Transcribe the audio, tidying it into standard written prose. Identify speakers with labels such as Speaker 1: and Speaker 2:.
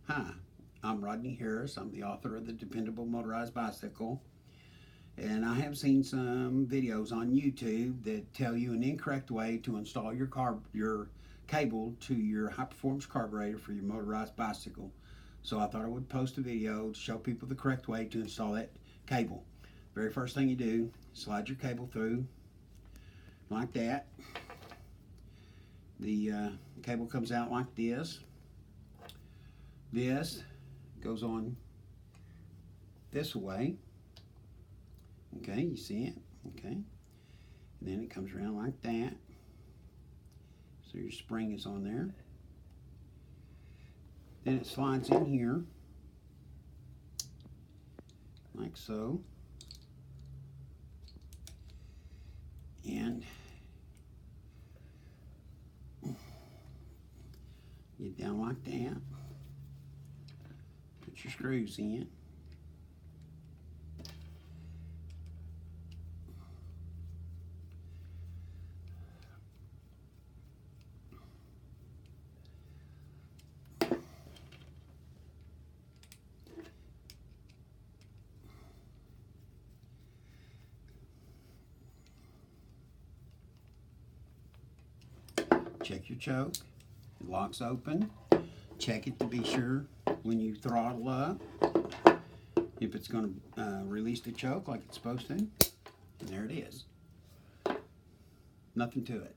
Speaker 1: Hi, I'm Rodney Harris. I'm the author of the Dependable Motorized Bicycle. And I have seen some videos on YouTube that tell you an incorrect way to install your cable to your high performance carburetor for your motorized bicycle. So I thought I would post a video to show people the correct way to install that cable. Very first thing you do, slide your cable through like that. The cable comes out like this. This goes on this way. Okay, you see it? Okay. And then it comes around like that. So your spring is on there. Then it slides in here, like so. And get down like that. Put your screws in. Check your choke. It locks open. Check it to be sure when you throttle up if it's going to release the choke like it's supposed to. And there it is. Nothing to it.